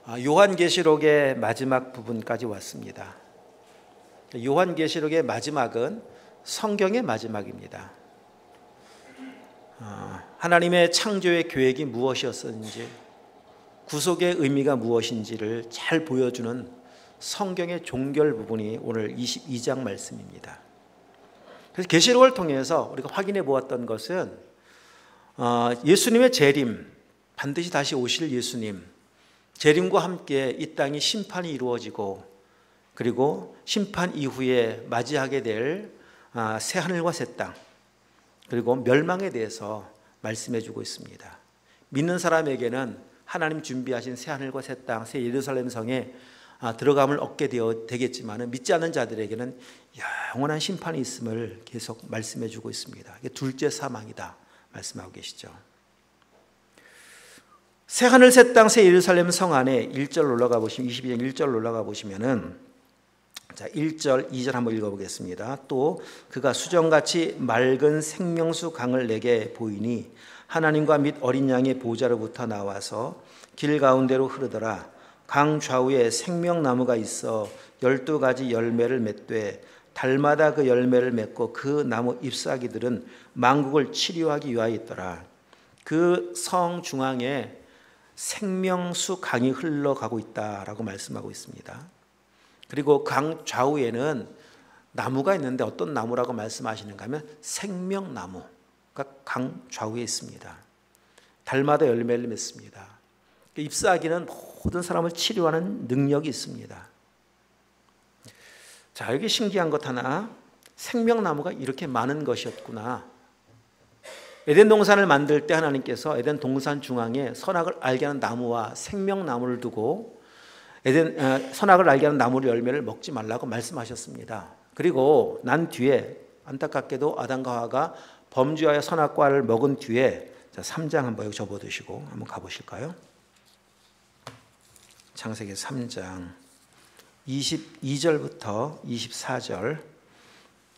요한계시록의 마지막 부분까지 왔습니다. 요한계시록의 마지막은 성경의 마지막입니다. 하나님의 창조의 계획이 무엇이었는지, 구속의 의미가 무엇인지를 잘 보여주는 성경의 종결 부분이 오늘 22장 말씀입니다. 그래서 계시록을 통해서 우리가 확인해 보았던 것은 예수님의 재림, 반드시 다시 오실 예수님, 재림과 함께 이 땅이 심판이 이루어지고, 그리고 심판 이후에 맞이하게 될 새 하늘과 새 땅, 그리고 멸망에 대해서 말씀해 주고 있습니다. 믿는 사람에게는 하나님 준비하신 새 하늘과 새 땅, 새 예루살렘 성에 들어감을 얻게 되겠지만, 믿지 않는 자들에게는 영원한 심판이 있음을 계속 말씀해 주고 있습니다. 이게 둘째 사망이다 말씀하고 계시죠. 새 하늘 새 땅 새 예루살렘 성 안에 1절 올라가 보시면, 22장 1절 올라가 보시면은, 자 1절 2절 한번 읽어보겠습니다. 또 그가 수정같이 맑은 생명수 강을 내게 보이니 하나님과 및 어린 양의 보좌로부터 나와서 길 가운데로 흐르더라. 강 좌우에 생명나무가 있어 12가지 열매를 맺되 달마다 그 열매를 맺고 그 나무 잎사귀들은 만국을 치료하기 위하여 있더라. 그 성 중앙에 생명수 강이 흘러가고 있다라고 말씀하고 있습니다. 그리고 강 좌우에는 나무가 있는데 어떤 나무라고 말씀하시는가 하면 생명나무가 강 좌우에 있습니다. 달마다 열매를 맺습니다. 잎사귀는 모든 사람을 치료하는 능력이 있습니다. 자, 여기 신기한 것 하나, 생명나무가 이렇게 많은 것이었구나. 에덴 동산을 만들 때 하나님께서 에덴 동산 중앙에 선악을 알게 하는 나무와 생명나무를 두고 선악을 알게 하는 나무의 열매를 먹지 말라고 말씀하셨습니다. 그리고 난 뒤에 안타깝게도 아담과 하와가 범죄하여 선악과를 먹은 뒤에, 자 3장 한번 여기 접어두시고 한번 가보실까요? 창세기 3장 22절부터 24절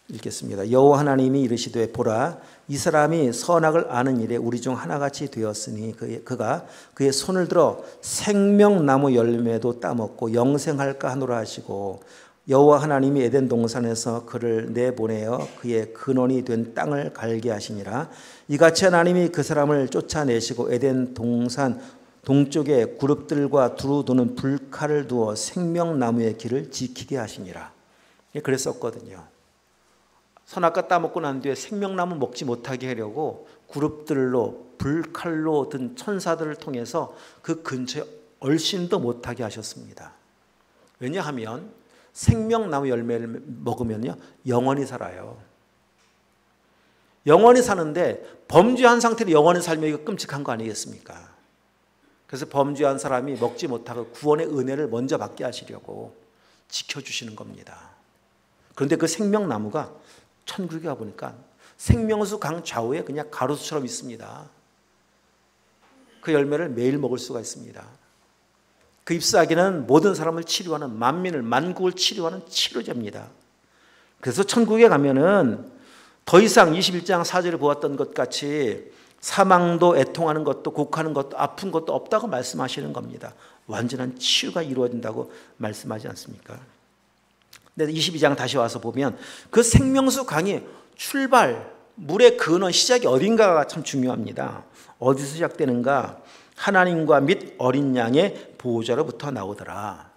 읽겠습니다. 여호와 하나님이 이르시되 보라, 이 사람이 선악을 아는 일에 우리 중 하나같이 되었으니 그가 그의 손을 들어 생명나무 열매도 따먹고 영생할까 하노라 하시고, 여호와 하나님이 에덴 동산에서 그를 내보내어 그의 근원이 된 땅을 갈게 하시니라. 이같이 하나님이 그 사람을 쫓아내시고 에덴 동산 동쪽에 그룹들과 두루 도는 불칼을 두어 생명나무의 길을 지키게 하시니라. 그랬었거든요. 선악과 따먹고 난 뒤에 생명나무 먹지 못하게 하려고 그룹들로 불칼로 든 천사들을 통해서 그 근처에 얼씬도 못하게 하셨습니다. 왜냐하면 생명나무 열매를 먹으면요 영원히 살아요. 영원히 사는데 범죄한 상태로 영원히 살면 이거 끔찍한 거 아니겠습니까? 그래서 범죄한 사람이 먹지 못하고 구원의 은혜를 먼저 받게 하시려고 지켜주시는 겁니다. 그런데 그 생명나무가 천국에 가보니까 생명수 강 좌우에 그냥 가로수처럼 있습니다. 그 열매를 매일 먹을 수가 있습니다. 그 잎사귀는 모든 사람을 치료하는, 만민을, 만국을 치료하는 치료제입니다. 그래서 천국에 가면은 더 이상 21장 4절에 보았던 것 같이 사망도, 애통하는 것도, 곡하는 것도, 아픈 것도 없다고 말씀하시는 겁니다. 완전한 치유가 이루어진다고 말씀하지 않습니까? 근데 22장 다시 와서 보면 그 생명수 강이 출발, 물의 근원, 시작이 어딘가가 참 중요합니다. 어디서 시작되는가? 하나님과 및 어린 양의 보호자로부터 나오더라.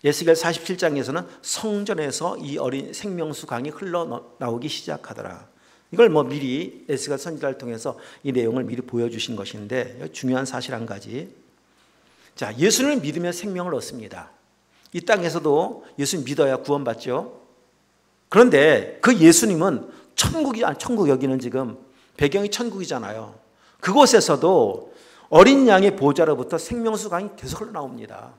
에스겔 47장에서는 성전에서 이 어린 생명수 강이 흘러나오기 시작하더라. 이걸 미리 에스겔 선지자를 통해서 이 내용을 미리 보여주신 것인데, 중요한 사실 한 가지. 자, 예수님을 믿으면 생명을 얻습니다. 이 땅에서도 예수님 믿어야 구원받죠. 그런데 그 예수님은 천국 여기는 지금 배경이 천국이잖아요. 그곳에서도 어린 양의 보좌로부터 생명수 강이 계속 흘러나옵니다.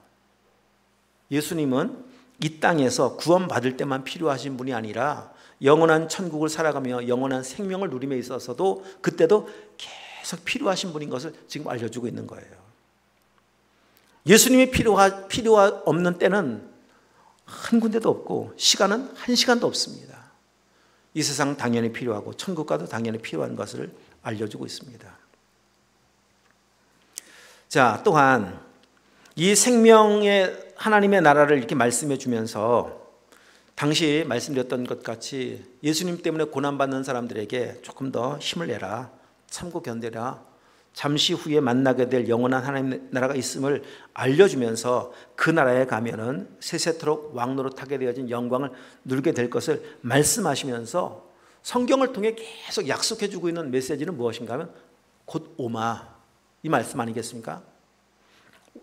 예수님은 이 땅에서 구원받을 때만 필요하신 분이 아니라 영원한 천국을 살아가며 영원한 생명을 누림에 있어서도 그때도 계속 필요하신 분인 것을 지금 알려주고 있는 거예요. 예수님이 필요가 없는 때는 한 군데도 없고 시간은 한 시간도 없습니다. 이 세상 당연히 필요하고 천국과도 당연히 필요한 것을 알려주고 있습니다. 자, 또한 이 생명의 하나님의 나라를 이렇게 말씀해 주면서 당시 말씀드렸던 것 같이 예수님 때문에 고난받는 사람들에게 조금 더 힘을 내라, 참고 견뎌라, 잠시 후에 만나게 될 영원한 하나님의 나라가 있음을 알려주면서 그 나라에 가면은 세세토록 왕노릇하게 되어진 영광을 누리게 될 것을 말씀하시면서 성경을 통해 계속 약속해 주고 있는 메시지는 무엇인가 하면 곧 오마, 이 말씀 아니겠습니까?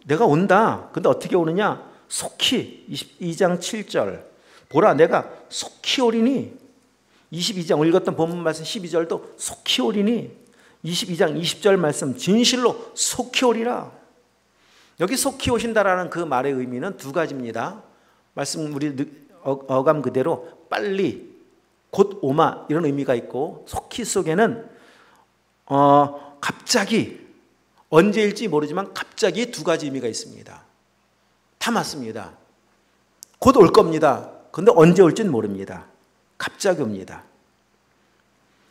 내가 온다. 근데 어떻게 오느냐? 속히. 22장 7절 보라, 내가 속히 오리니. 22장 오늘 읽었던 본문 말씀 12절도 속히 오리니. 22장 20절 말씀 진실로 속히 오리라. 여기 속히 오신다라는 그 말의 의미는 두 가지입니다. 말씀 우리 어감 그대로 빨리, 곧 오마, 이런 의미가 있고, 속히 속에는 갑자기, 언제일지 모르지만 갑자기 두 가지 의미가 있습니다. 다 맞습니다. 곧 올 겁니다. 그런데 언제 올지는 모릅니다. 갑자기 옵니다.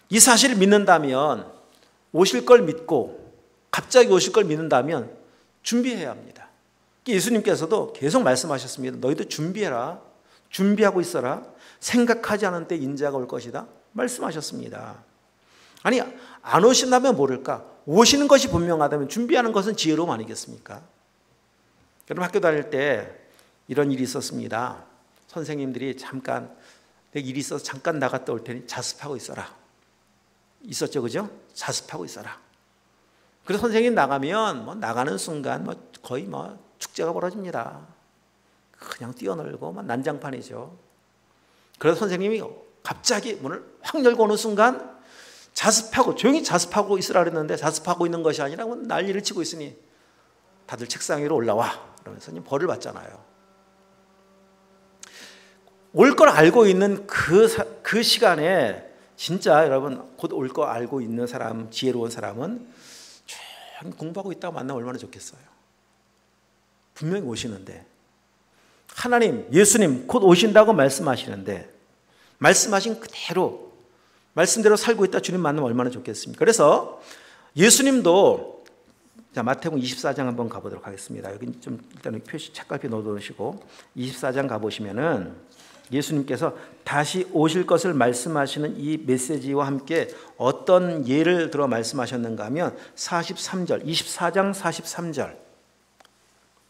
이 사실을 믿는다면, 오실 걸 믿고 갑자기 오실 걸 믿는다면 준비해야 합니다. 예수님께서도 계속 말씀하셨습니다. 너희도 준비해라. 준비하고 있어라. 생각하지 않은 때 인자가 올 것이다. 말씀하셨습니다. 아니, 안 오신다면 모를까? 오시는 것이 분명하다면 준비하는 것은 지혜로움 아니겠습니까? 여러분, 학교 다닐 때 이런 일이 있었습니다. 선생님들이 잠깐, 내 일이 있어서 잠깐 나갔다 올 테니 자습하고 있어라. 있었죠, 그죠? 자습하고 있어라. 그래서 선생님 나가면 나가는 순간 거의 축제가 벌어집니다. 그냥 뛰어놀고 난장판이죠. 그래서 선생님이 갑자기 문을 확 열고 오는 순간 자습하고, 조용히 자습하고 있으라 그랬는데 자습하고 있는 것이 아니라 난리를 치고 있으니 다들 책상 위로 올라와. 그러면서 벌을 받잖아요. 올 걸 알고 있는 그 시간에 진짜 여러분, 곧 올 거 알고 있는 사람, 지혜로운 사람은 조용히 공부하고 있다가 만나면 얼마나 좋겠어요. 분명히 오시는데, 하나님, 예수님 곧 오신다고 말씀하시는데 말씀하신 그대로, 말씀대로 살고 있다 주님 만나면 얼마나 좋겠습니까? 그래서 예수님도, 자, 마태복음 24장 한번 가보도록 하겠습니다. 여기 좀 일단 표시 책갈피 넣어두시고 24장 가보시면은 예수님께서 다시 오실 것을 말씀하시는 이 메시지와 함께 어떤 예를 들어 말씀하셨는가 하면 43절, 24장 43절,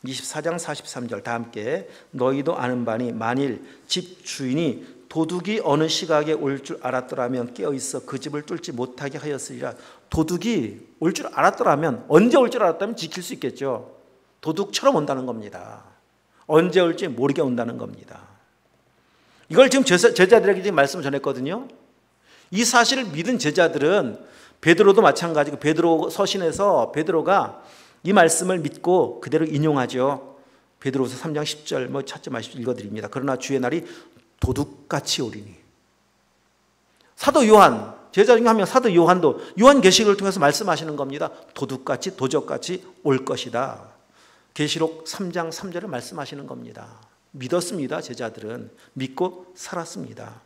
24장 43절 다 함께, 너희도 아는 바니 만일 집 주인이 도둑이 어느 시각에 올 줄 알았더라면 깨어있어 그 집을 뚫지 못하게 하였으리라. 도둑이 올 줄 알았더라면, 언제 올 줄 알았다면 지킬 수 있겠죠. 도둑처럼 온다는 겁니다. 언제 올지 모르게 온다는 겁니다. 이걸 지금 제자들에게 지금 말씀을 전했거든요. 이 사실을 믿은 제자들은, 베드로도 마찬가지고, 베드로 서신에서 베드로가 이 말씀을 믿고 그대로 인용하죠. 베드로서 3장 10절 찾지 마십시오. 읽어드립니다. 그러나 주의 날이 도둑같이 오리니. 사도 요한, 제자 중에 한 명 사도 요한도 요한계시록을 통해서 말씀하시는 겁니다. 도둑같이, 도적같이 올 것이다. 계시록 3장 3절을 말씀하시는 겁니다. 믿었습니다. 제자들은 믿고 살았습니다.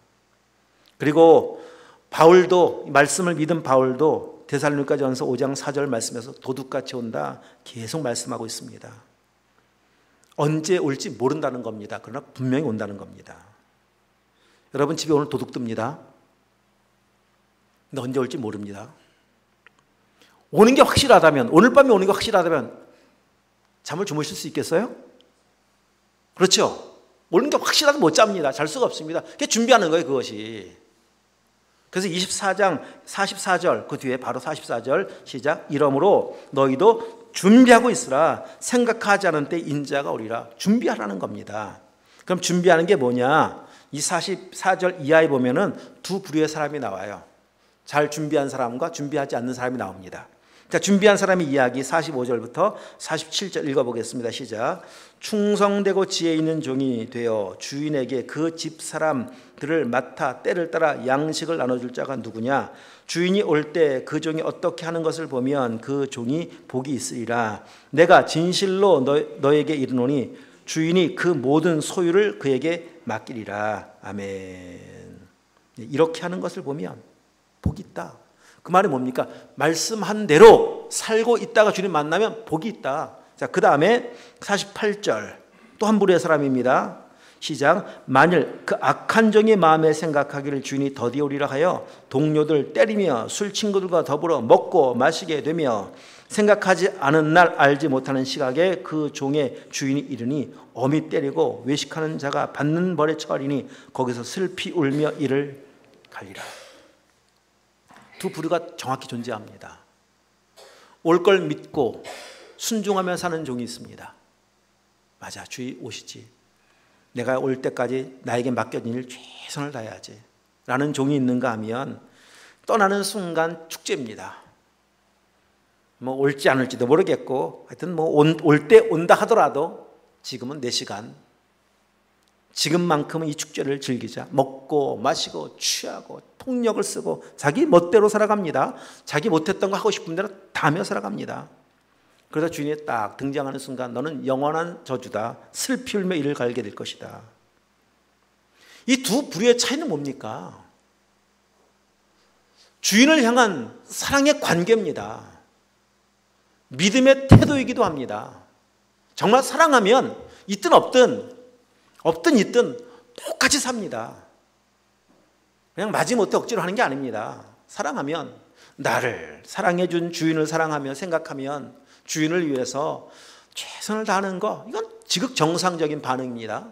그리고 바울도, 말씀을 믿은 바울도 데살로니가전서 5장 4절 말씀에서 도둑같이 온다 계속 말씀하고 있습니다. 언제 올지 모른다는 겁니다. 그러나 분명히 온다는 겁니다. 여러분 집에 오늘 도둑 듭니다. 근데 언제 올지 모릅니다. 오는 게 확실하다면, 오늘 밤에 오는 게 확실하다면 잠을 주무실 수 있겠어요? 그렇죠? 오는 게 확실하면 못 잡니다. 잘 수가 없습니다. 그게 준비하는 거예요, 그것이. 그래서 24장 44절, 그 뒤에 바로 44절 시작. 이러므로 너희도 준비하고 있으라. 생각하지 않은 때 인자가 오리라. 준비하라는 겁니다. 그럼 준비하는 게 뭐냐? 이 44절 이하에 보면은 두 부류의 사람이 나와요. 잘 준비한 사람과 준비하지 않는 사람이 나옵니다. 자, 준비한 사람의 이야기 45절부터 47절 읽어보겠습니다. 시작. 충성되고 지혜 있는 종이 되어 주인에게 그 집 사람들을 맡아 때를 따라 양식을 나눠줄 자가 누구냐? 주인이 올 때 그 종이 어떻게 하는 것을 보면 그 종이 복이 있으리라. 내가 진실로 너에게 이르노니 주인이 그 모든 소유를 그에게 맡기리라. 아멘. 이렇게 하는 것을 보면 복이 있다. 그 말이 뭡니까? 말씀한 대로 살고 있다가 주님 만나면 복이 있다. 자, 그 다음에 48절 또 한 부류의 사람입니다. 시작. 만일 그 악한 종의 마음에 생각하기를 주인이 더디오리라 하여 동료들 때리며 술 친구들과 더불어 먹고 마시게 되며 생각하지 않은 날 알지 못하는 시각에 그 종의 주인이 이르니 엄히 때리고 외식하는 자가 받는 벌에 처하리니 거기서 슬피 울며 이를 갈리라. 두 부류가 정확히 존재합니다. 올 걸 믿고 순종하며 사는 종이 있습니다. 맞아, 주의 오시지. 내가 올 때까지 나에게 맡겨진 일 최선을 다해야지 라는 종이 있는가 하면 떠나는 순간 축제입니다. 뭐 올지 않을지도 모르겠고 하여튼 뭐 올 때 온다 하더라도 지금은 내 시간, 지금만큼은 이 축제를 즐기자. 먹고 마시고 취하고 폭력을 쓰고 자기 멋대로 살아갑니다. 자기 못했던 거 하고 싶은 대로 다 하며 살아갑니다. 그러다 주인이 딱 등장하는 순간 너는 영원한 저주다. 슬피 울며 이를 갈게 될 것이다. 이 두 부류의 차이는 뭡니까? 주인을 향한 사랑의 관계입니다. 믿음의 태도이기도 합니다. 정말 사랑하면 있든 없든 있든 똑같이 삽니다. 그냥 마지못해 억지로 하는 게 아닙니다. 사랑하면 나를 사랑해 준 주인을 사랑하며 생각하면 주인을 위해서 최선을 다하는 거, 이건 지극정상적인 반응입니다.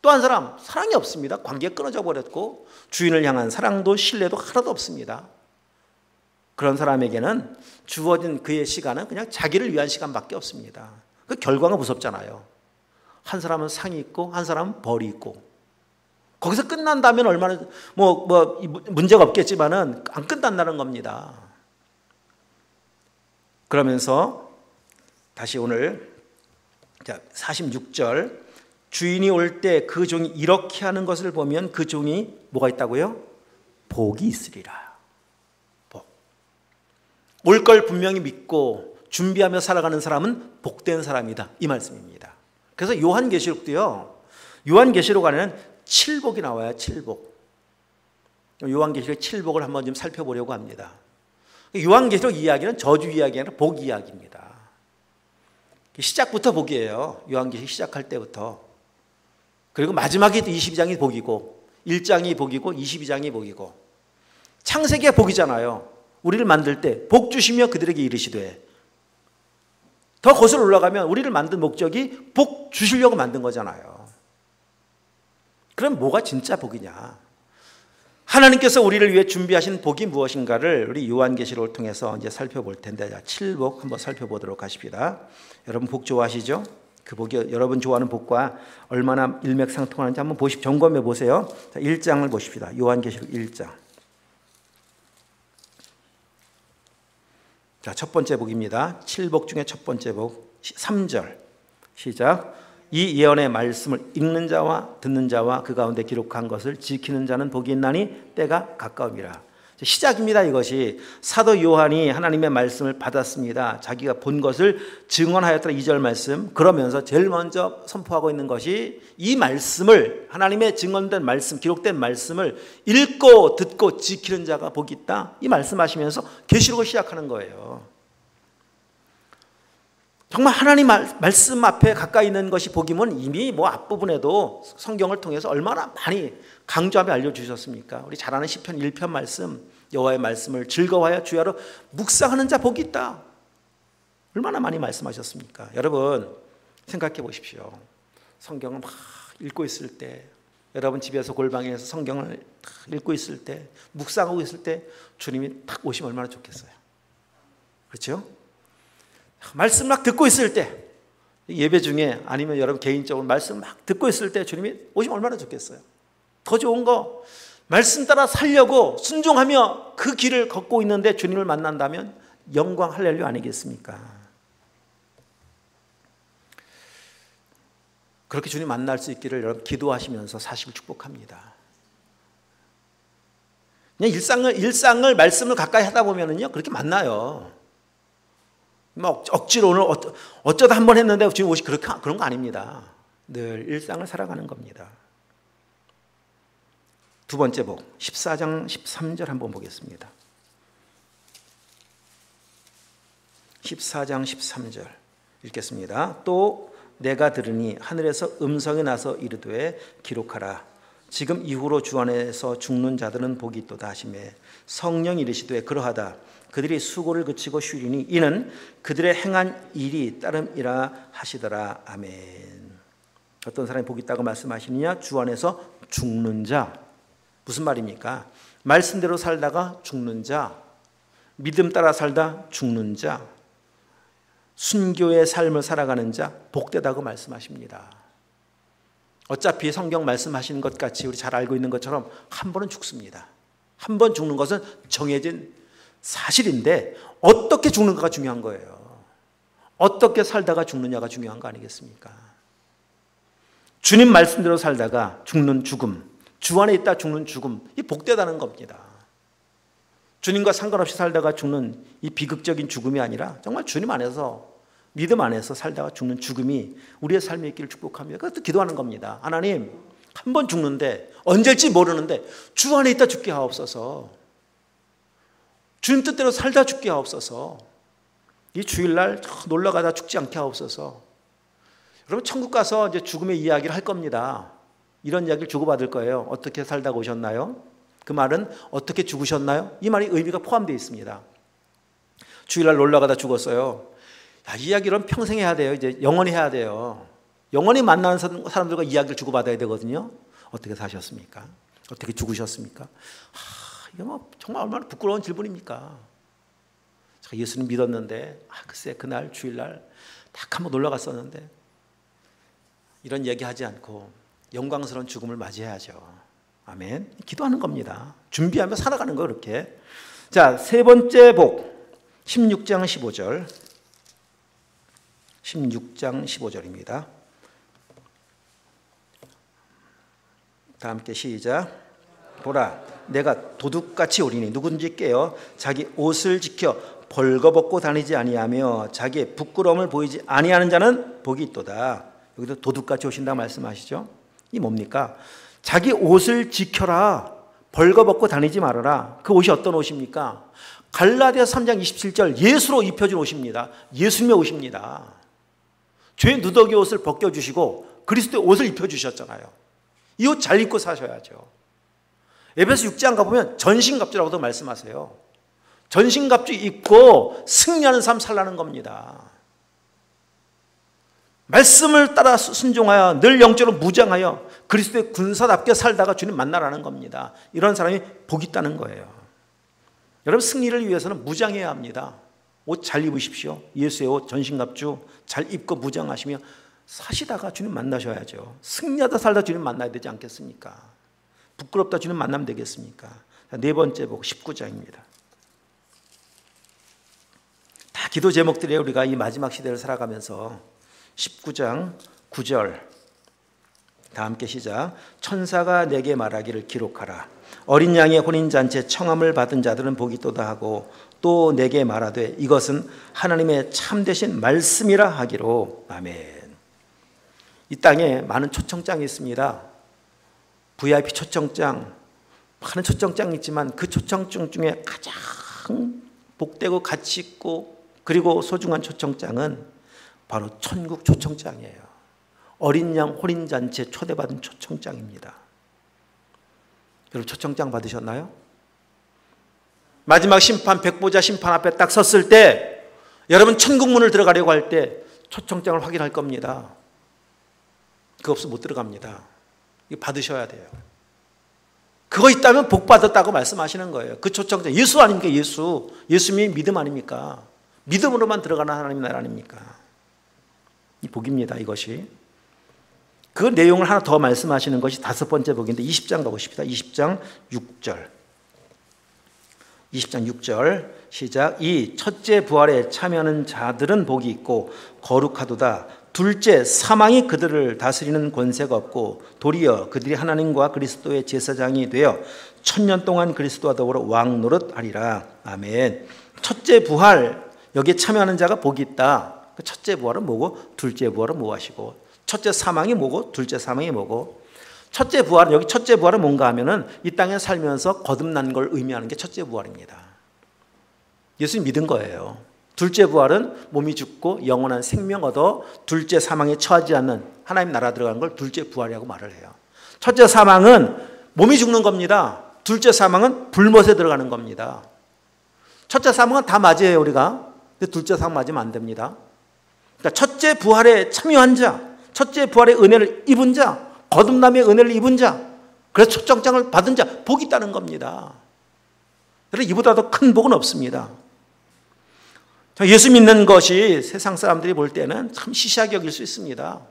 또 한 사람 사랑이 없습니다. 관계가 끊어져 버렸고 주인을 향한 사랑도 신뢰도 하나도 없습니다. 그런 사람에게는 주어진 그의 시간은 그냥 자기를 위한 시간밖에 없습니다. 그 결과가 무섭잖아요. 한 사람은 상이 있고 한 사람은 벌이 있고 거기서 끝난다면 얼마나 문제가 없겠지만은 안 끝난다는 겁니다. 그러면서 다시 오늘 46절 주인이 올 때 그 종이 이렇게 하는 것을 보면 그 종이 뭐가 있다고요? 복이 있으리라. 복. 올 걸 분명히 믿고 준비하며 살아가는 사람은 복된 사람이다. 이 말씀입니다. 그래서 요한계시록도요. 요한계시록 안에는 7복이 나와요. 7복. 요한계시록 7복을 한번 좀 살펴보려고 합니다. 요한계시록 이야기는 저주 이야기가 아니라 복 이야기입니다. 시작부터 복이에요. 요한계시록 시작할 때부터. 그리고 마지막에 22장이 복이고 1장이 복이고 22장이 복이고 창세기가 복이잖아요. 우리를 만들 때 복 주시며 그들에게 이르시되 더 거슬러 올라가면 우리를 만든 목적이 복 주시려고 만든 거잖아요. 그럼 뭐가 진짜 복이냐? 하나님께서 우리를 위해 준비하신 복이 무엇인가를 우리 요한계시록을 통해서 이제 살펴볼 텐데 7복 한번 살펴보도록 하십니다. 여러분 복 좋아하시죠? 그 복이 여러분 좋아하는 복과 얼마나 일맥상통하는지 한번 점검해 보세요. 자, 1장을 보십시다. 요한계시록 1장. 자, 첫 번째 복입니다. 7복 중에 첫 번째 복 3절 시작. 이 예언의 말씀을 읽는 자와 듣는 자와 그 가운데 기록한 것을 지키는 자는 복이 있나니 때가 가까움이라. 시작입니다. 이것이 사도 요한이 하나님의 말씀을 받았습니다. 자기가 본 것을 증언하였더라. 2절 말씀. 그러면서 제일 먼저 선포하고 있는 것이 이 말씀을 하나님의 증언된 말씀, 기록된 말씀을 읽고 듣고 지키는 자가 복이 있다. 이 말씀하시면서 계시록을 시작하는 거예요. 정말 하나님 말씀 앞에 가까이 있는 것이 복이면 이미 앞부분에도 성경을 통해서 얼마나 많이 강조하며 알려주셨습니까? 우리 잘 아는 시편 1편 말씀, 여호와의 말씀을 즐거워하여 주야로 묵상하는 자 복이 있다. 얼마나 많이 말씀하셨습니까? 여러분 생각해 보십시오. 성경을 막 읽고 있을 때, 여러분 집에서 골방에서 성경을 읽고 있을 때, 묵상하고 있을 때 주님이 딱 오시면 얼마나 좋겠어요. 그렇죠? 말씀 막 듣고 있을 때, 예배 중에 아니면 여러분 개인적으로 말씀 막 듣고 있을 때 주님이 오시면 얼마나 좋겠어요. 더 좋은 거 말씀 따라 살려고 순종하며 그 길을 걷고 있는데 주님을 만난다면 영광 할렐루야 아니겠습니까? 그렇게 주님 만날 수 있기를 여러분 기도하시면서 사시길 축복합니다. 그냥 일상을 말씀을 가까이 하다 보면은요 그렇게 만나요. 억지로 오늘 어쩌다 한 번 했는데 지금 옷이 그런 거 아닙니다. 늘 일상을 살아가는 겁니다. 두 번째 복 14장 13절 한번 보겠습니다. 14장 13절 읽겠습니다. 또 내가 들으니 하늘에서 음성이 나서 이르되 기록하라. 지금 이후로 주 안에서 죽는 자들은 복이 있도다 하시매 성령이 이르시되 그러하다. 그들이 수고를 그치고 쉬리니 이는 그들의 행한 일이 따름이라 하시더라. 아멘. 어떤 사람이 복이 있다고 말씀하시느냐? 주 안에서 죽는 자. 무슨 말입니까? 말씀대로 살다가 죽는 자, 믿음 따라 살다 죽는 자, 순교의 삶을 살아가는 자, 복되다고 말씀하십니다. 어차피 성경 말씀하시는 것 같이 우리 잘 알고 있는 것처럼 한 번은 죽습니다. 한 번 죽는 것은 정해진 사실인데 어떻게 죽는가가 중요한 거예요. 어떻게 살다가 죽느냐가 중요한 거 아니겠습니까? 주님 말씀대로 살다가 죽는 죽음, 주 안에 있다 죽는 죽음, 이 복되다는 겁니다. 주님과 상관없이 살다가 죽는 이 비극적인 죽음이 아니라 정말 주님 안에서, 믿음 안에서 살다가 죽는 죽음이 우리의 삶에 있기를 축복합니다. 그것도 기도하는 겁니다. 하나님, 한 번 죽는데 언제일지 모르는데 주 안에 있다 죽게 하옵소서. 주님 뜻대로 살다 죽게 하옵소서. 이 주일날 놀러가다 죽지 않게 하옵소서. 여러분, 천국 가서 이제 죽음의 이야기를 할 겁니다. 이런 이야기를 주고받을 거예요. 어떻게 살다가 오셨나요? 그 말은 어떻게 죽으셨나요? 이 말이 의미가 포함되어 있습니다. 주일날 놀러가다 죽었어요. 야, 이 이야기는 평생 해야 돼요. 이제 영원히 해야 돼요. 영원히 만나는 사람들과 이야기를 주고받아야 되거든요. 어떻게 사셨습니까? 어떻게 죽으셨습니까? 이게 뭐 정말 얼마나 부끄러운 질문입니까? 제가 예수님 믿었는데 글쎄 그날 주일날 딱 한번 놀러 갔었는데, 이런 얘기하지 않고 영광스러운 죽음을 맞이해야죠. 아멘. 기도하는 겁니다. 준비하며 살아가는 거예요. 그렇게. 자, 세 번째 복 16장 15절 16장 15절입니다. 다 함께 시작. 보라, 내가 도둑같이 오리니 누구든지 깨어 자기 옷을 지켜 벌거벗고 다니지 아니하며 자기의 부끄러움을 보이지 아니하는 자는 복이 있도다. 여기서 도둑같이 오신다 말씀하시죠. 이 뭡니까? 자기 옷을 지켜라. 벌거벗고 다니지 말아라. 그 옷이 어떤 옷입니까? 갈라디아서 3장 27절 예수로 입혀진 옷입니다. 예수님의 옷입니다. 죄 누더기 옷을 벗겨주시고 그리스도의 옷을 입혀주셨잖아요. 이 옷 잘 입고 사셔야죠. 에베소 6장 가보면 전신갑주라고도 말씀하세요. 전신갑주 입고 승리하는 삶 살라는 겁니다. 말씀을 따라 순종하여 늘 영적으로 무장하여 그리스도의 군사답게 살다가 주님 만나라는 겁니다. 이런 사람이 복 있다는 거예요. 여러분, 승리를 위해서는 무장해야 합니다. 옷 잘 입으십시오. 예수의 옷 전신갑주 잘 입고 무장하시며 사시다가 주님 만나셔야죠. 승리하다 살다 주님 만나야 되지 않겠습니까? 부끄럽다 주님 만나면 되겠습니까? 네 번째 복 19장입니다. 다 기도 제목들이에요. 우리가 이 마지막 시대를 살아가면서 19장 9절 다 함께 시작. 천사가 내게 말하기를 기록하라. 어린 양의 혼인잔치에 청함을 받은 자들은 복이 있도다 하고 또 내게 말하되 이것은 하나님의 참되신 말씀이라 하기로. 아멘. 이 땅에 많은 초청장이 있습니다. VIP 초청장, 많은 초청장이 있지만 그 초청장 중에 가장 복되고 가치 있고 그리고 소중한 초청장은 바로 천국 초청장이에요. 어린 양 혼인잔치에 초대받은 초청장입니다. 여러분, 초청장 받으셨나요? 마지막 심판, 백보자 심판 앞에 딱 섰을 때 여러분 천국 문을 들어가려고 할 때 초청장을 확인할 겁니다. 그거 없으면 못 들어갑니다. 이거 받으셔야 돼요. 그거 있다면 복 받았다고 말씀하시는 거예요. 그 초청장, 예수 아닙니까? 예수. 예수님이 믿음 아닙니까? 믿음으로만 들어가는 하나님 나라 아닙니까? 이 복입니다. 이것이. 그 내용을 하나 더 말씀하시는 것이 다섯 번째 복인데 20장 가보십시다. 20장 6절 20장 6절 시작. 이 첫째 부활에 참여하는 자들은 복이 있고 거룩하도다. 둘째, 사망이 그들을 다스리는 권세가 없고 도리어 그들이 하나님과 그리스도의 제사장이 되어 1000년 동안 그리스도와 더불어 왕 노릇하리라. 아멘. 첫째 부활, 여기에 참여하는 자가 복이 있다. 첫째 부활은 뭐고 둘째 부활은 무엇이고, 첫째 사망이 뭐고 둘째 사망이 뭐고. 첫째 부활은, 여기 첫째 부활은 뭔가 하면은 이 땅에 살면서 거듭난 걸 의미하는 게 첫째 부활입니다. 예수님 믿은 거예요. 둘째 부활은 몸이 죽고 영원한 생명 얻어 둘째 사망에 처하지 않는 하나님 나라 들어가는 걸 둘째 부활이라고 말을 해요. 첫째 사망은 몸이 죽는 겁니다. 둘째 사망은 불못에 들어가는 겁니다. 첫째 사망은 다 맞이해요, 우리가. 근데 둘째 사망 맞으면 안 됩니다. 그러니까 첫째 부활에 참여한 자, 첫째 부활의 은혜를 입은 자, 거듭남의 은혜를 입은 자, 그래서 초청장을 받은 자, 복이 있다는 겁니다. 그래서 이보다 더 큰 복은 없습니다. 예수 믿는 것이 세상 사람들이 볼 때는 참 시시하게 여길 수 있습니다.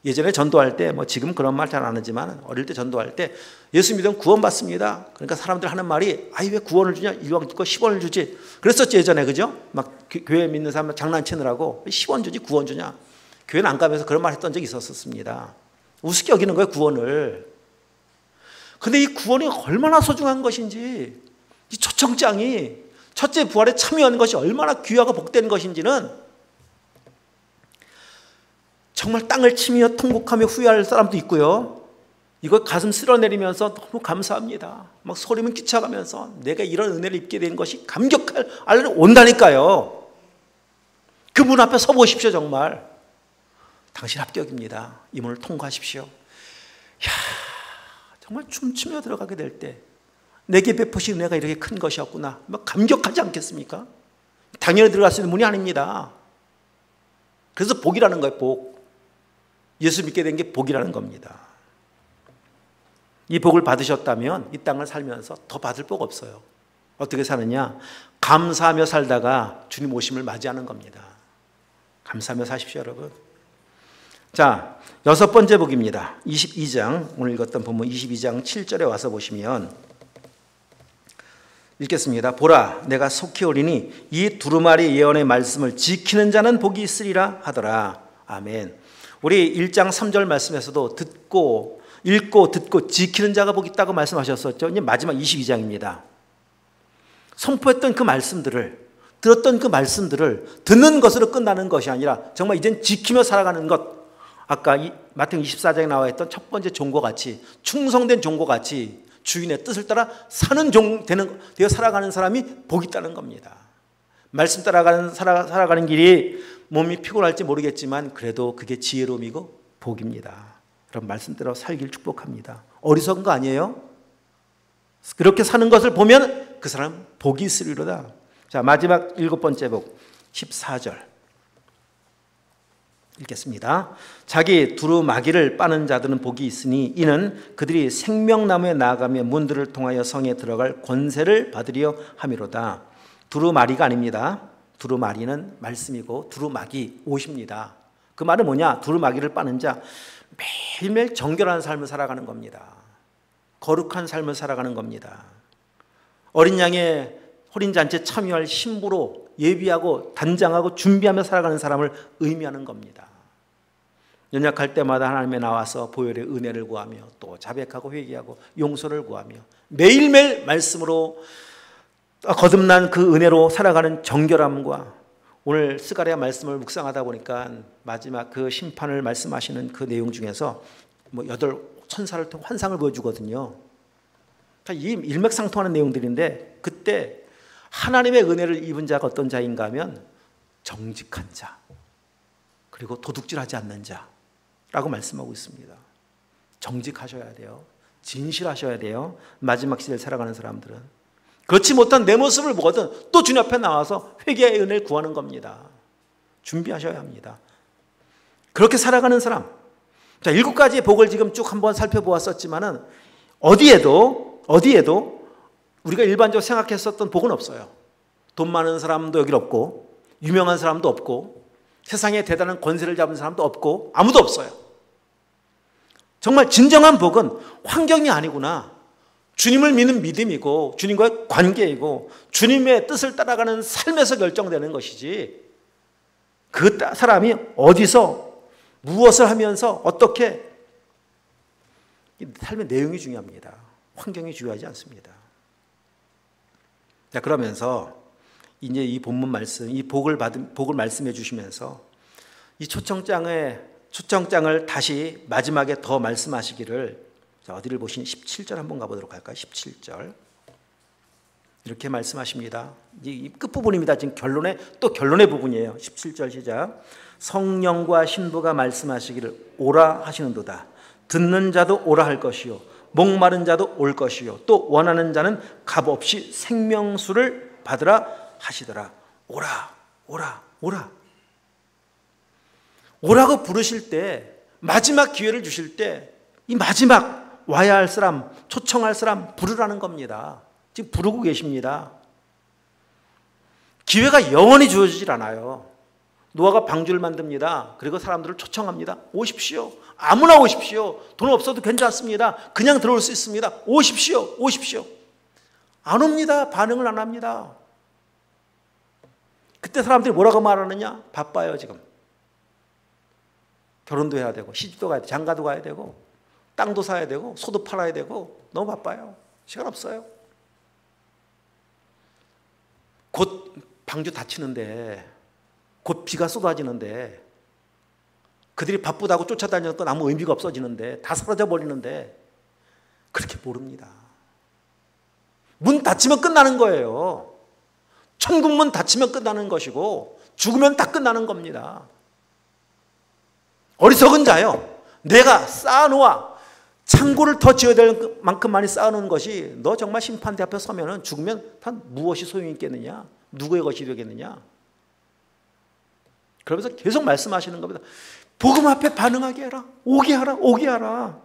예전에 전도할 때, 지금 그런 말 잘 안 하지만 어릴 때 전도할 때 예수 믿으면 구원받습니다. 그러니까 사람들 하는 말이 아이 왜 구원을 주냐? 이왕 거 10원을 주지. 그랬었지 예전에, 그죠? 막 교회 믿는 사람 장난치느라고 10원 주지 구원 주냐? 교회는 안 가면서 그런 말 했던 적이 있었습니다. 우습게 여기는 거예요, 구원을. 근데 이 구원이 얼마나 소중한 것인지, 이 초청장이 첫째 부활에 참여하는 것이 얼마나 귀하고 복된 것인지는 정말 땅을 치며 통곡하며 후회할 사람도 있고요. 이거 가슴 쓸어내리면서 너무 감사합니다. 막 소리만 끼쳐가면서 내가 이런 은혜를 입게 된 것이 감격할 알로 온다니까요. 그 문 앞에 서보십시오. 정말 당신 합격입니다. 이 문을 통과하십시오. 이야, 정말 춤추며 들어가게 될 때 내게 베푸신 은혜가 이렇게 큰 것이었구나. 막 감격하지 않겠습니까? 당연히 들어갈 수 있는 문이 아닙니다. 그래서 복이라는 거예요. 복. 예수 믿게 된 게 복이라는 겁니다. 이 복을 받으셨다면 이 땅을 살면서 더 받을 복 없어요. 어떻게 사느냐? 감사하며 살다가 주님 오심을 맞이하는 겁니다. 감사하며 사십시오, 여러분. 자, 여섯 번째 복입니다. 22장, 오늘 읽었던 본문 22장 7절에 와서 보시면 읽겠습니다. 보라, 내가 속히 오리니 이 두루마리 예언의 말씀을 지키는 자는 복이 있으리라 하더라. 아멘. 우리 1장 3절 말씀에서도 읽고 듣고 지키는 자가 복이 있다고 말씀하셨었죠. 이제 마지막 22장입니다. 선포했던 그 말씀들을, 들었던 그 말씀들을 듣는 것으로 끝나는 것이 아니라 정말 이젠 지키며 살아가는 것. 아까 마태복음 24장에 나와 있던 첫 번째 종과 같이, 충성된 종과 같이 주인의 뜻을 따라 사는 종 되어 살아가는 사람이 복이 있다는 겁니다. 말씀 따라 살아가는 길이 몸이 피곤할지 모르겠지만 그래도 그게 지혜로움이고 복입니다. 그럼 말씀대로 살길 축복합니다. 어리석은 거 아니에요? 그렇게 사는 것을 보면 그 사람 복이 있으리로다. 자, 마지막 일곱 번째 복 14절 읽겠습니다. 자기 두루마기를 빠는 자들은 복이 있으니 이는 그들이 생명나무에 나아가며 문들을 통하여 성에 들어갈 권세를 받으려 함이로다. 두루마리가 아닙니다. 두루마리는 말씀이고 두루마기 옷입니다. 그 말은 뭐냐? 두루마기를 빠는 자, 매일매일 정결한 삶을 살아가는 겁니다. 거룩한 삶을 살아가는 겁니다. 어린 양의 호린잔치에 참여할 신부로 예비하고 단장하고 준비하며 살아가는 사람을 의미하는 겁니다. 연약할 때마다 하나님에 나와서 보혈의 은혜를 구하며 또 자백하고 회개하고 용서를 구하며 매일매일 말씀으로 거듭난 그 은혜로 살아가는 정결함과 오늘 스가랴 말씀을 묵상하다 보니까 마지막 그 심판을 말씀하시는 그 내용 중에서 8 천사를 통해 환상을 보여주거든요. 이 일맥상통하는 내용들인데 그때 하나님의 은혜를 입은 자가 어떤 자인가 하면 정직한 자, 그리고 도둑질하지 않는 자라고 말씀하고 있습니다. 정직하셔야 돼요. 진실하셔야 돼요. 마지막 시대를 살아가는 사람들은. 그렇지 못한 내 모습을 보거든 또 주님 앞에 나와서 회개의 은혜를 구하는 겁니다. 준비하셔야 합니다. 그렇게 살아가는 사람. 자, 7가지의 복을 지금 쭉 한번 살펴보았었지만은 어디에도 우리가 일반적으로 생각했었던 복은 없어요. 돈 많은 사람도 여기 없고 유명한 사람도 없고 세상에 대단한 권세를 잡은 사람도 없고 아무도 없어요. 정말 진정한 복은 환경이 아니구나. 주님을 믿는 믿음이고 주님과의 관계이고 주님의 뜻을 따라가는 삶에서 결정되는 것이지 그 사람이 어디서 무엇을 하면서 어떻게 삶의 내용이 중요합니다. 환경이 중요하지 않습니다. 자, 그러면서 이제 이 본문 말씀, 이 복을 말씀해 주시면서 이 초청장을 다시 마지막에 더 말씀하시기를, 자, 어디를 보시니 17절 한번 가보도록 할까요? 17절 이렇게 말씀하십니다. 이 끝부분입니다. 지금 결론의 부분이에요. 17절 시작. 성령과 신부가 말씀하시기를 오라 하시는도다. 듣는 자도 오라 할 것이요 목마른 자도 올 것이요 또 원하는 자는 값없이 생명수를 받으라 하시더라. 오라, 오라, 오라. 오라고 부르실 때, 마지막 기회를 주실 때 이 마지막 와야 할 사람, 초청할 사람 부르라는 겁니다. 지금 부르고 계십니다. 기회가 영원히 주어지질 않아요. 노아가 방주를 만듭니다. 그리고 사람들을 초청합니다. 오십시오. 아무나 오십시오. 돈 없어도 괜찮습니다. 그냥 들어올 수 있습니다. 오십시오. 오십시오. 안 옵니다. 반응을 안 합니다. 그때 사람들이 뭐라고 말하느냐? 바빠요 지금. 결혼도 해야 되고 시집도 가야 되고 장가도 가야 되고 땅도 사야 되고 소도 팔아야 되고 너무 바빠요. 시간 없어요. 곧 방주 닫히는데, 곧 비가 쏟아지는데, 그들이 바쁘다고 쫓아다니는 건 아무 의미가 없어지는데, 다 사라져 버리는데 그렇게 모릅니다. 문 닫히면 끝나는 거예요. 천국 문 닫히면 끝나는 것이고 죽으면 다 끝나는 겁니다. 어리석은 자요, 내가 쌓아놓아 창고를 더 지어야 될 만큼 많이 쌓아놓은 것이 너 정말 심판대 앞에 서면은 죽으면 단 무엇이 소용이 있겠느냐? 누구의 것이 되겠느냐? 그러면서 계속 말씀하시는 겁니다. 복음 앞에 반응하게 해라. 오게 하라. 오게 하라.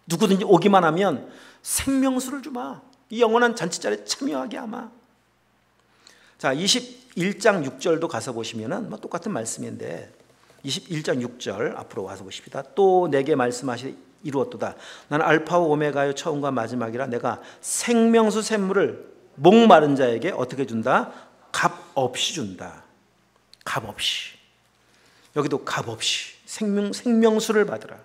누구든지 오기만 하면 생명수를 주마. 이 영원한 잔치자리에 참여하게 하마. 자, 21장 6절도 가서 보시면은 뭐 똑같은 말씀인데 21장 6절 앞으로 와서 보십시다. 또 내게 말씀하시되 이루었도다. 나는 알파와 오메가요 처음과 마지막이라. 내가 생명수 샘물을 목마른 자에게 어떻게 준다? 값 없이 준다. 값 없이. 여기도 값 없이 생명수를 받으라.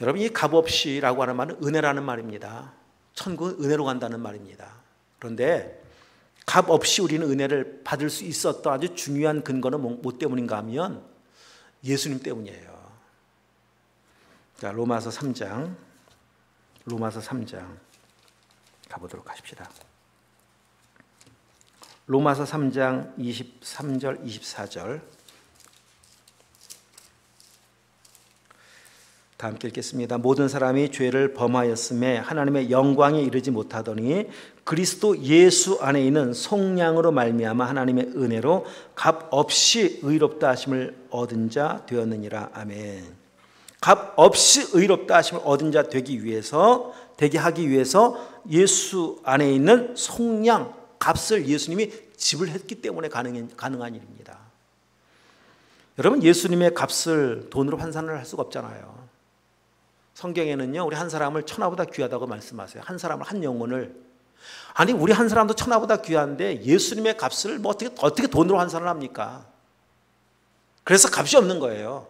여러분, 이 값 없이라고 하는 말은 은혜라는 말입니다. 천국은 은혜로 간다는 말입니다. 그런데 값 없이 우리는 은혜를 받을 수 있었던 아주 중요한 근거는 뭐 때문인가 하면 예수님 때문이에요. 자, 로마서 3장 가보도록 하십시다. 로마서 3장 23절 24절 다 함께 읽겠습니다. 모든 사람이 죄를 범하였음에 하나님의 영광에 이르지 못하더니 그리스도 예수 안에 있는 속량으로 말미암아 하나님의 은혜로 값 없이 의롭다 하심을 얻은 자 되었느니라. 아멘. 값 없이 의롭다 하심을 얻은 자 되게 하기 위해서 예수 안에 있는 속량, 값을 예수님이 지불했기 때문에 가능한 일입니다. 여러분, 예수님의 값을 돈으로 환산을 할 수가 없잖아요. 성경에는요, 우리 한 사람을 천하보다 귀하다고 말씀하세요. 한 사람을, 한 영혼을. 아니, 우리 한 사람도 천하보다 귀한데 예수님의 값을 뭐 어떻게 돈으로 환산을 합니까? 그래서 값이 없는 거예요.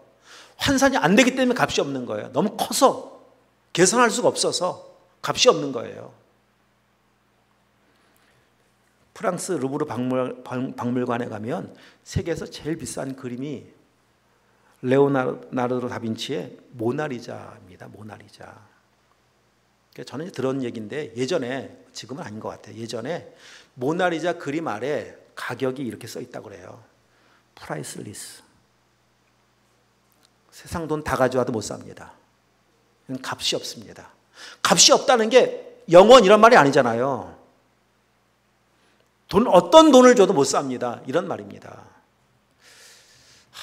환산이 안 되기 때문에 값이 없는 거예요. 너무 커서 계산할 수가 없어서 값이 없는 거예요. 프랑스 루브르 박물관에 가면 세계에서 제일 비싼 그림이 레오나르도 다빈치의 모나리자입니다. 모나리자. 저는 들은 얘기인데 예전에, 지금은 아닌 것 같아요. 예전에 모나리자 그림 아래 가격이 이렇게 써 있다고 그래요. 프라이슬리스. 세상 돈 다 가져와도 못 삽니다. 값이 없습니다. 값이 없다는 게 영원이란 말이 아니잖아요. 어떤 돈을 줘도 못 삽니다. 이런 말입니다.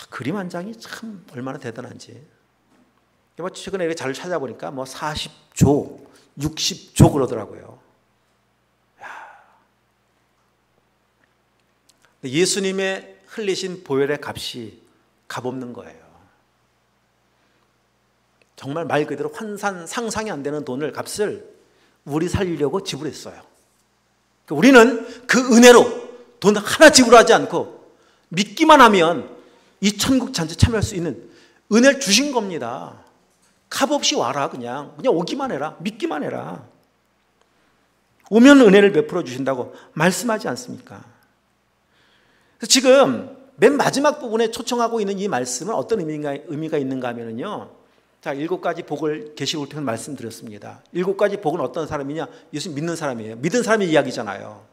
그림 한 장이 참 얼마나 대단한지. 최근에 잘 찾아보니까 40조, 60조 그러더라고요. 예수님의 흘리신 보혈의 값이 값없는 거예요. 정말 말 그대로 상상이 안 되는 값을 우리 살리려고 지불했어요. 우리는 그 은혜로 돈 하나 지불하지 않고 믿기만 하면 이 천국 잔치 참여할 수 있는 은혜를 주신 겁니다. 값없이 와라. 그냥 오기만 해라. 믿기만 해라. 오면 은혜를 베풀어 주신다고 말씀하지 않습니까? 그래서 지금 맨 마지막 부분에 초청하고 있는 이 말씀은 어떤 의미가 있는가 하면요, 자, 7가지 복을 계시록을 통해서 말씀드렸습니다. 7가지 복은 어떤 사람이냐? 예수 믿는 사람이에요. 믿은 사람의 이야기잖아요.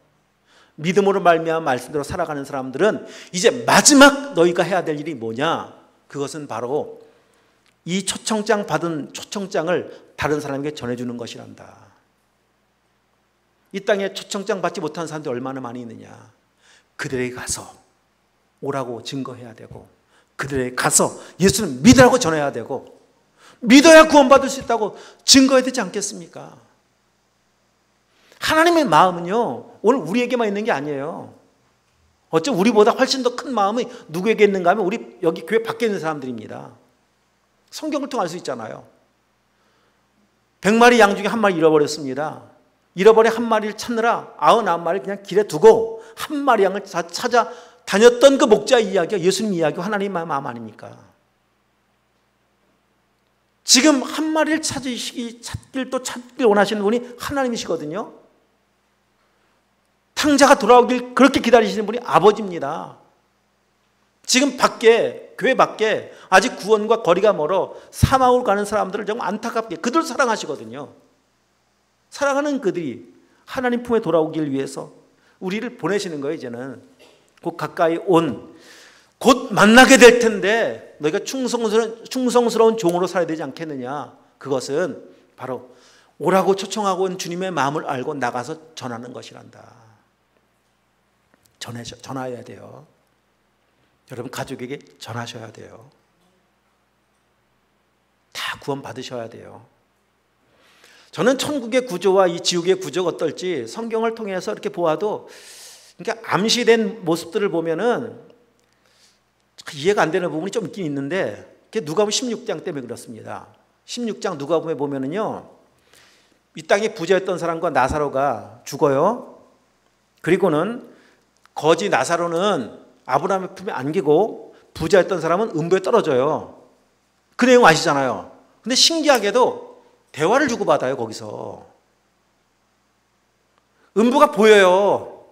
믿음으로 말미암아 말씀대로 살아가는 사람들은 이제 마지막 너희가 해야 될 일이 뭐냐? 그것은 바로 이 초청장 받은 초청장을 다른 사람에게 전해주는 것이란다. 이 땅에 초청장 받지 못한 사람들이 얼마나 많이 있느냐? 그들에게 가서 오라고 증거해야 되고, 그들에게 가서 예수는 믿으라고 전해야 되고, 믿어야 구원받을 수 있다고 증거해야 되지 않겠습니까? 하나님의 마음은요, 오늘 우리에게만 있는 게 아니에요. 어쩜 우리보다 훨씬 더 큰 마음이 누구에게 있는가 하면 우리 여기 교회 밖에 있는 사람들입니다. 성경을 통해 알 수 있잖아요. 100마리 양 중에 한 마리 잃어버렸습니다. 잃어버린 한 마리를 찾느라 99마리를 그냥 길에 두고 한 마리 양을 찾아 다녔던 그 목자의 이야기가 예수님 이야기고 하나님의 마음 아닙니까? 지금 한 마리를 찾길 원하시는 분이 하나님이시거든요. 탕자가 돌아오길 그렇게 기다리시는 분이 아버지입니다. 지금 밖에, 교회 밖에 아직 구원과 거리가 멀어 사망으로 가는 사람들을 정말 안타깝게 그들을 사랑하시거든요. 사랑하는 그들이 하나님 품에 돌아오길 위해서 우리를 보내시는 거예요. 이제는 곧 가까이 곧 만나게 될 텐데 너희가 충성스러운 종으로 살아야 되지 않겠느냐. 그것은 바로 오라고 초청하고 온 주님의 마음을 알고 나가서 전하는 것이란다. 전해야 돼요. 여러분 가족에게 전하셔야 돼요. 다 구원 받으셔야 돼요. 저는 천국의 구조와 이 지옥의 구조가 어떨지 성경을 통해서 이렇게 보아도 그러니까 암시된 모습들을 보면은 이해가 안 되는 부분이 좀 있긴 있는데 그게 누가복음 16장 때문에 그렇습니다. 16장 누가복음에 보면은요, 이 땅에 부자였던 사람과 나사로가 죽어요. 그리고는 거지 나사로는 아브라함의 품에 안기고 부자였던 사람은 음부에 떨어져요. 그 내용 아시잖아요. 근데 신기하게도 대화를 주고받아요. 거기서 음부가 보여요.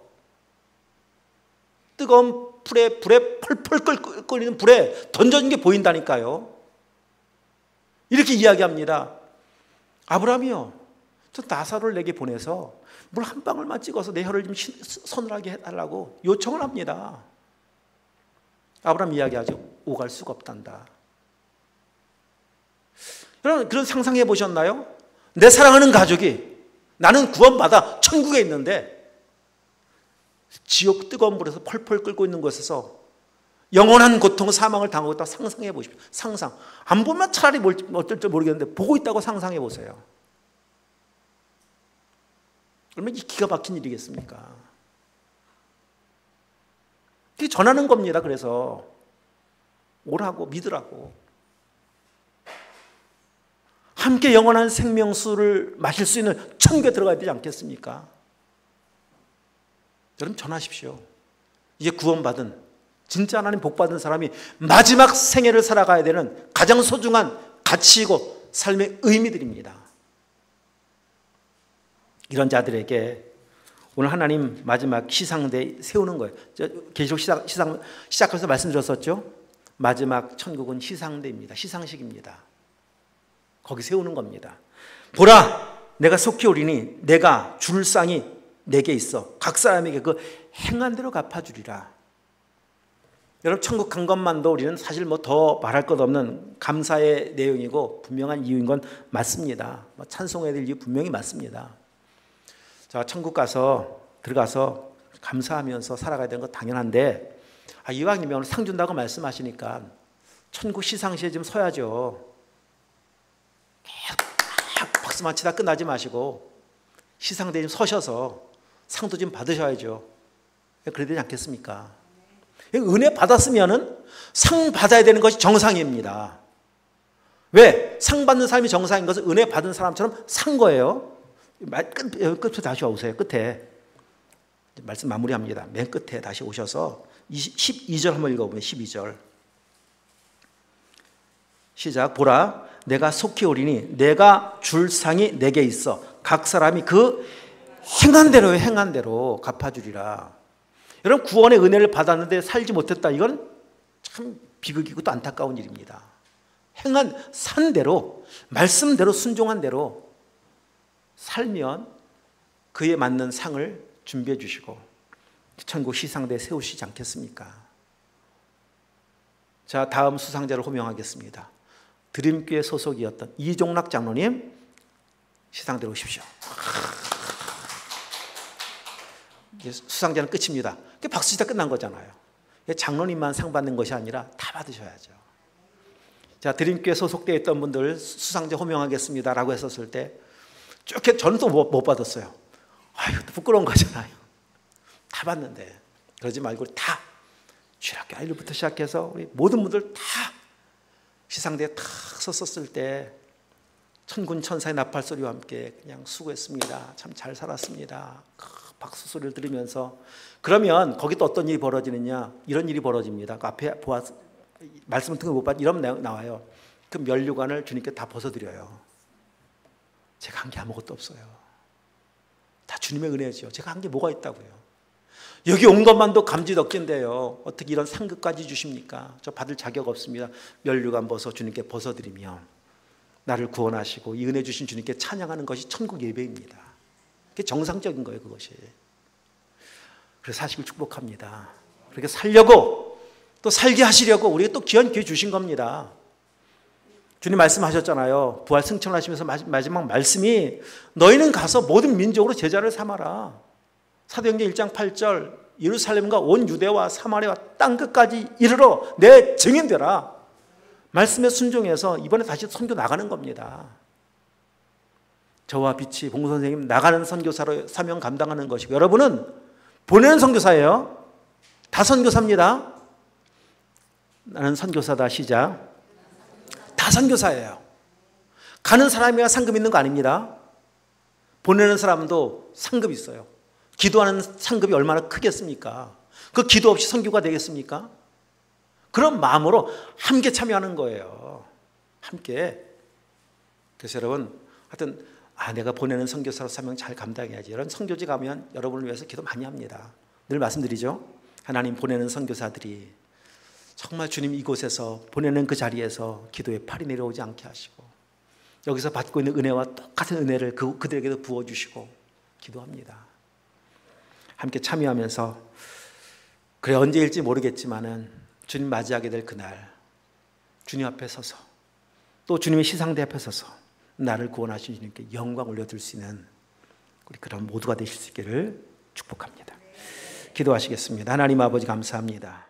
뜨거운 불에 펄펄 끓는 불에 던져진 게 보인다니까요. 이렇게 이야기합니다. 아브라함이요, 저 나사로를 내게 보내서 물 한 방울만 찍어서 내 혀를 좀 서늘하게 해달라고 요청을 합니다. 아브라함 이야기하죠. 오갈 수가 없단다. 여러분 그런 상상해 보셨나요? 내 사랑하는 가족이, 나는 구원받아 천국에 있는데 지옥 뜨거운 불에서 펄펄 끓고 있는 곳에서 영원한 고통, 사망을 당하고 있다고 상상해 보십시오. 상상. 안 보면 차라리 어떨지 모르겠는데 보고 있다고 상상해 보세요. 얼마나 기가 막힌 일이겠습니까? 그게 전하는 겁니다. 그래서 오라고, 믿으라고. 함께 영원한 생명수를 마실 수 있는 천국에 들어가야 되지 않겠습니까? 여러분 전하십시오. 이제 구원받은, 진짜 하나님 복받은 사람이 마지막 생애를 살아가야 되는 가장 소중한 가치이고 삶의 의미들입니다. 이런 자들에게 오늘 하나님 마지막 시상대 세우는 거예요. 계시록 시작해서 말씀드렸었죠. 마지막 천국은 시상대입니다. 시상식입니다. 거기 세우는 겁니다. 보라, 내가 속히 오리니 내가 줄 쌍이 내게 있어 각 사람에게 그 행한 대로 갚아주리라. 여러분 천국 간 것만도 우리는 사실 뭐 더 말할 것 없는 감사의 내용이고 분명한 이유인 건 맞습니다. 찬송해야 될 이유 분명히 맞습니다. 자, 천국 들어가서 감사하면서 살아가야 되는 거 당연한데, 이왕이면 오늘 상 준다고 말씀하시니까 천국 시상시에 좀 서야죠. 박수만 치다 끝나지 마시고 시상대에 좀 서셔서 상도 좀 받으셔야죠. 그래야 되지 않겠습니까? 은혜 받았으면은 상 받아야 되는 것이 정상입니다. 왜? 상 받는 사람이 정상인 것은 은혜 받은 사람처럼 산 거예요. 끝에 다시 오세요. 끝에 말씀 마무리합니다. 맨 끝에 다시 오셔서 12절 한번 읽어보면 12절 시작. 보라, 내가 속히 오리니 내가 줄 상이 내게 있어 각 사람이 그 행한 대로 갚아주리라. 여러분 구원의 은혜를 받았는데 살지 못했다. 이건 참 비극이고 또 안타까운 일입니다. 행한 산대로, 말씀대로 순종한 대로 살면 그에 맞는 상을 준비해 주시고 천국 시상대에 세우시지 않겠습니까? 자, 다음 수상자를 호명하겠습니다. 드림교회 소속이었던 이종락 장로님 시상대로 오십시오. 수상자는 끝입니다. 박수 치다 끝난 거잖아요. 장로님만 상 받는 것이 아니라 다 받으셔야죠. 자, 드림교회 소속되어 있던 분들 수상자 호명하겠습니다 라고 했었을 때 쭉 저는 또 못 받았어요. 아유, 부끄러운 거잖아요. 다 받는데 그러지 말고 다 주일학교 아이들부터 시작해서 우리 모든 분들 다 시상대에 탁 섰었을 때 천군 천사의 나팔 소리와 함께 그냥 수고했습니다. 참 잘 살았습니다. 박수 소리를 들으면서 그러면 거기 또 어떤 일이 벌어지느냐? 이런 일이 벌어집니다. 그 앞에 보아서 말씀을 통해 못 봤 이런 나와요. 그 면류관을 주님께 다 벗어드려요. 제가 한 게 아무것도 없어요. 다 주님의 은혜죠. 제가 한 게 뭐가 있다고요. 여기 온 것만도 감지덕진데요. 어떻게 이런 상급까지 주십니까? 저 받을 자격 없습니다. 면류관 벗어 주님께 벗어드리며 나를 구원하시고 이 은혜 주신 주님께 찬양하는 것이 천국 예배입니다. 그게 정상적인 거예요, 그것이. 그래서 사식을 축복합니다. 그렇게 살려고 또 살게 하시려고 우리가 또 귀한 기회 주신 겁니다. 주님 말씀하셨잖아요. 부활 승천하시면서 마지막 말씀이 너희는 가서 모든 민족으로 제자를 삼아라. 사도행전 1장 8절 예루살렘과 온 유대와 사마리아와 땅끝까지 이르러 내 증인되라. 말씀에 순종해서 이번에 다시 선교 나가는 겁니다. 저와 빛이 봉 선생님 나가는 선교사로 사명 감당하는 것이고 여러분은 보내는 선교사예요. 다 선교사입니다. 나는 선교사다 시작. 다 선교사예요. 가는 사람이야 상급 있는 거 아닙니다. 보내는 사람도 상급이 있어요. 기도하는 상급이 얼마나 크겠습니까? 그 기도 없이 선교가 되겠습니까? 그런 마음으로 함께 참여하는 거예요. 함께. 그래서 여러분 하여튼 내가 보내는 선교사로 사명 잘 감당해야지. 이런 선교지 가면 여러분을 위해서 기도 많이 합니다. 늘 말씀드리죠. 하나님 보내는 선교사들이 정말 주님 이곳에서 보내는 그 자리에서 기도의 팔이 내려오지 않게 하시고 여기서 받고 있는 은혜와 똑같은 은혜를 그들에게도 부어주시고 기도합니다. 함께 참여하면서 그래 언제일지 모르겠지만은 주님 맞이하게 될 그날 주님 앞에 서서 또 주님의 시상대 앞에 서서 나를 구원하신 주님께 영광 올려드릴 수 있는 우리 그런 모두가 되실 수 있기를 축복합니다. 기도하시겠습니다. 하나님 아버지 감사합니다.